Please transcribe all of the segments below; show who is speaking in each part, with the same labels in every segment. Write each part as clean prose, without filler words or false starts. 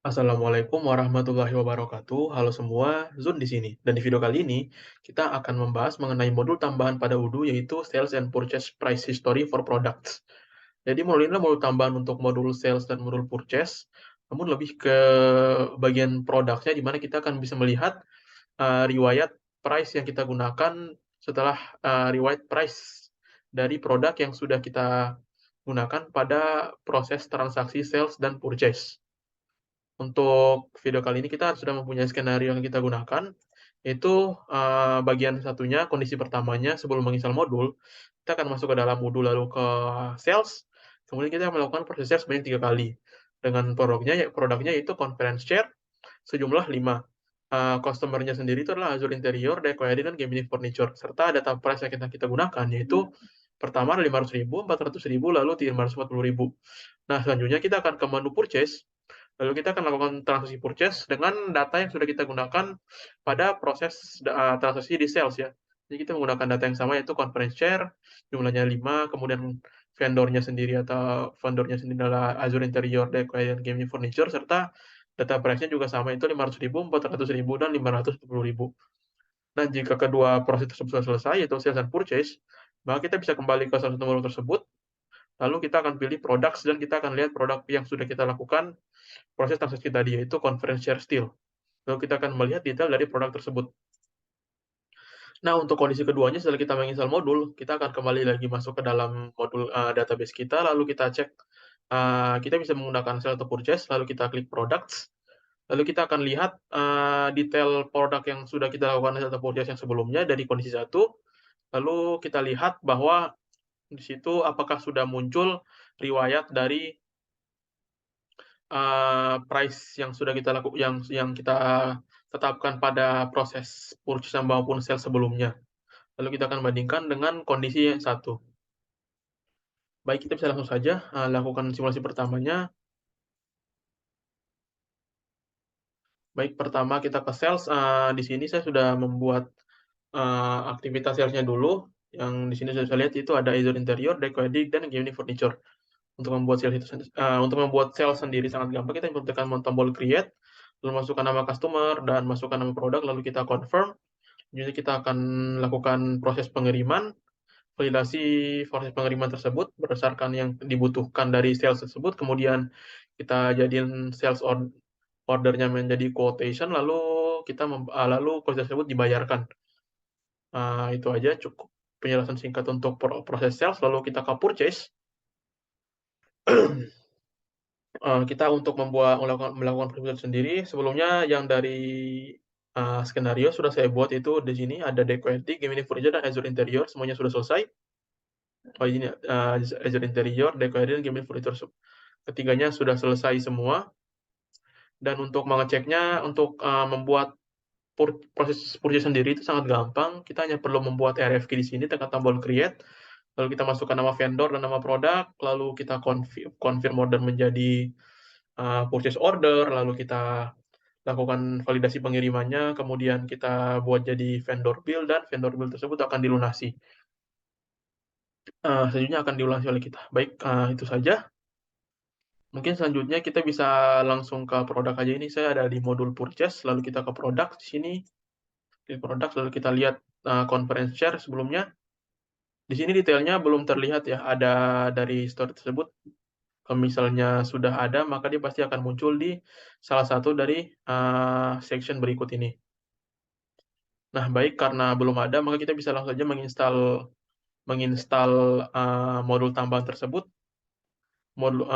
Speaker 1: Assalamualaikum warahmatullahi wabarakatuh. Halo semua, Zun di sini. Dan di video kali ini, kita akan membahas mengenai modul tambahan pada Odoo, yaitu Sales and Purchase Price History for Products. Jadi modul ini adalah modul tambahan untuk modul sales dan modul purchase, namun lebih ke bagian produknya, di mana kita akan bisa melihat riwayat price yang kita gunakan setelah riwayat price dari produk yang sudah kita gunakan pada proses transaksi sales dan purchase. Untuk video kali ini kita sudah mempunyai skenario yang kita gunakan, yaitu bagian satunya, kondisi pertamanya sebelum menginstal modul, kita akan masuk ke dalam modul lalu ke sales, kemudian kita melakukan proses sales sebanyak 3 kali. Dengan produknya yaitu conference share sejumlah 5. Customer-nya sendiri itu adalah Azure Interior, Decorated, dan Gemini Furniture, serta data price yang kita gunakan yaitu pertama 500.000, 400.000, lalu 540.000. Nah, selanjutnya kita akan ke menu purchase. Lalu kita akan lakukan transaksi purchase dengan data yang sudah kita gunakan pada proses transaksi di sales ya. Jadi kita menggunakan data yang sama yaitu conference share, jumlahnya 5, kemudian vendornya sendiri adalah Azure Interior, Decorated, Gemini Furniture, serta data price-nya juga sama, itu 500.000, 400.000, dan 540.000. Nah, jika kedua proses tersebut sudah selesai, yaitu sales dan purchase, maka kita bisa kembali ke salah satu modul tersebut, lalu kita akan pilih products, dan kita akan lihat produk yang sudah kita lakukan proses transaksi tadi, yaitu conference share still. Lalu kita akan melihat detail dari produk tersebut. Nah, untuk kondisi keduanya setelah kita menginstal modul, kita akan kembali lagi masuk ke dalam modul database kita, lalu kita cek, kita bisa menggunakan sell atau purchase, lalu kita klik products, lalu kita akan lihat detail produk yang sudah kita lakukan sell atau purchase yang sebelumnya dari kondisi 1, lalu kita lihat bahwa di situ apakah sudah muncul riwayat dari price yang sudah kita yang kita tetapkan pada proses purchase maupun sales sebelumnya. Lalu kita akan bandingkan dengan kondisi yang satu. Baik, kita bisa langsung saja lakukan simulasi pertamanya. Baik, pertama kita ke sales. Di sini saya sudah membuat aktivitas salesnya dulu. Yang di sini sudah saya lihat itu ada Azure Interior, Decorated, dan Gemini Furniture. Untuk membuat sales sendiri sangat gampang. Kita tekan tombol create, lalu masukkan nama customer dan masukkan nama produk, lalu kita confirm. Jadi kita akan lakukan proses pengiriman, validasi proses pengiriman tersebut berdasarkan yang dibutuhkan dari sales tersebut, kemudian kita jadiin sales ordernya menjadi quotation, lalu lalu quotation tersebut dibayarkan. Itu aja, cukup penjelasan singkat untuk proses sales, lalu kita ke purchase. Kita untuk melakukan perbaikan sendiri, sebelumnya yang dari skenario sudah saya buat, itu di sini ada Decorated, Gemini Furniture, dan Azure Interior, semuanya sudah selesai. Ini Azure Interior, Decorated, dan Gemini Furniture, ketiganya sudah selesai semua. Dan untuk mengeceknya, untuk membuat proses purchase sendiri itu sangat gampang. Kita hanya perlu membuat RFQ di sini, tekan tombol create, lalu kita masukkan nama vendor dan nama produk, lalu kita confirm order menjadi purchase order, lalu kita lakukan validasi pengirimannya, kemudian kita buat jadi vendor bill, dan vendor bill tersebut akan dilunasi. Selanjutnya akan dilunasi oleh kita. Baik, itu saja. Mungkin selanjutnya kita bisa langsung ke produk aja. Ini saya ada di modul purchase, lalu kita ke produk di sini, klik produk, lalu kita lihat conference share sebelumnya. Di sini detailnya belum terlihat ya, ada dari story tersebut. Kalau misalnya sudah ada, maka dia pasti akan muncul di salah satu dari section berikut ini. Nah, baik, karena belum ada, maka kita bisa langsung saja menginstal modul tambahan tersebut. Modul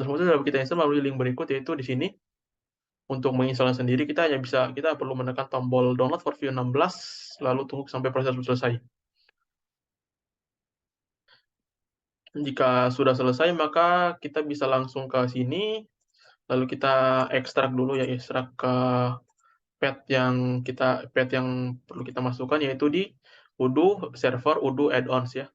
Speaker 1: tersebut sudah kita install melalui link berikut, yaitu di sini. Untuk menginstalnya sendiri, kita perlu menekan tombol download for view 16, lalu tunggu sampai proses selesai. Jika sudah selesai, maka kita bisa langsung ke sini, lalu kita ekstrak dulu ya, ekstrak ke path yang perlu kita masukkan, yaitu di Odoo server Odoo add-ons ya.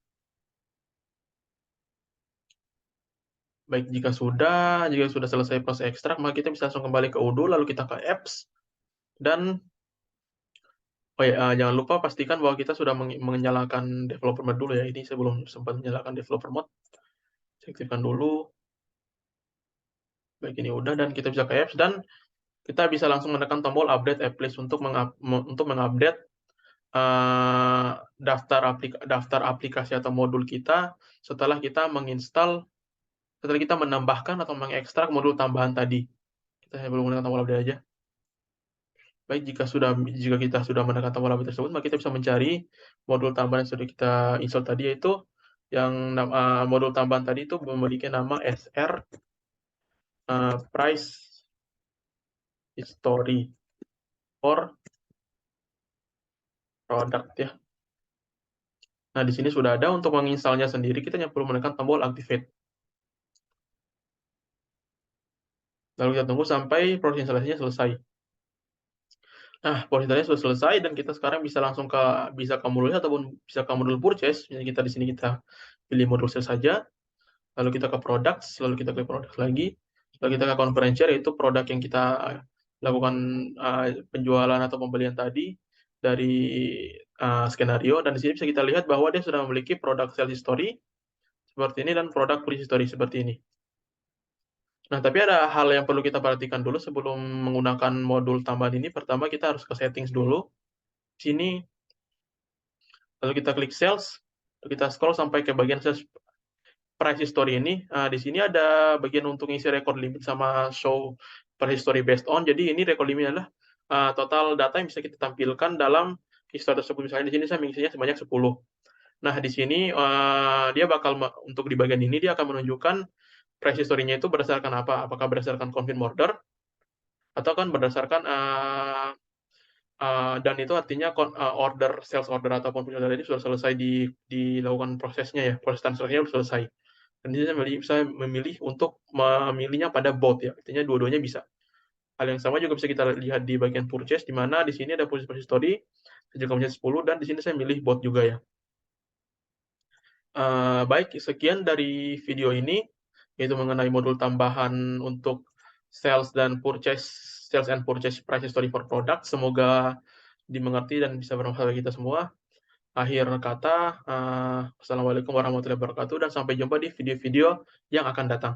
Speaker 1: Baik, jika sudah selesai proses ekstrak, maka kita bisa langsung kembali ke Odoo, lalu kita ke apps, dan jangan lupa pastikan bahwa kita sudah menyalakan developer mode dulu ya. Ini saya belum sempat menyalakan developer mode. Saya aktifkan dulu. Baik, ini udah dan kita bisa ke apps dan kita bisa langsung menekan tombol update app list untuk mengupdate, daftar aplikasi atau modul kita setelah kita setelah kita menambahkan atau mengekstrak modul tambahan tadi. Kita hanya perlu menekan tombol update aja. Baik, jika kita sudah menekan tombol update tersebut, maka kita bisa mencari modul tambahan yang sudah kita install tadi, yaitu modul tambahan tadi itu memiliki nama SR, Price History for Product ya. Nah, di sini sudah ada. Untuk menginstalnya sendiri, kita hanya perlu menekan tombol activate. Lalu kita tunggu sampai proses instalasinya selesai. Nah, proses instalasinya sudah selesai dan kita sekarang bisa ke modul ataupun bisa ke modul purchase. Misalnya kita di sini kita pilih modul sales saja, lalu kita ke products, lalu kita klik products lagi, lalu kita ke conference, yaitu produk yang kita lakukan penjualan atau pembelian tadi dari skenario, dan di sini bisa kita lihat bahwa dia sudah memiliki produk sales history seperti ini dan produk purchase history seperti ini. Nah, tapi ada hal yang perlu kita perhatikan dulu sebelum menggunakan modul tambahan ini. Pertama, kita harus ke settings dulu. Sini, lalu kita klik sales, lalu kita scroll sampai ke bagian sales price history ini. Di sini ada bagian untuk isi record limit sama show price history based on. Jadi ini record limit adalah total data yang bisa kita tampilkan dalam history tersebut. Misalnya di sini saya mengisinya sebanyak 10. Nah, di sini dia bakal untuk di bagian ini dia akan menunjukkan price history-nya itu berdasarkan apa? Apakah berdasarkan confirm order atau kan berdasarkan dan itu artinya sales order ataupun purchase order ini sudah selesai dilakukan prosesnya ya, proses transaksinya sudah selesai. Dan di sini saya memilih untuk memilihnya pada both ya, artinya dua-duanya bisa. Hal yang sama juga bisa kita lihat di bagian purchase, di mana di sini ada purchase history, sejak 10, dan di sini saya milih both juga ya. Baik, sekian dari video ini, yaitu mengenai modul tambahan untuk sales and purchase price history for product. Semoga dimengerti dan bisa bermanfaat bagi kita semua. Akhir kata, wassalamualaikum warahmatullahi wabarakatuh, dan sampai jumpa di video-video yang akan datang.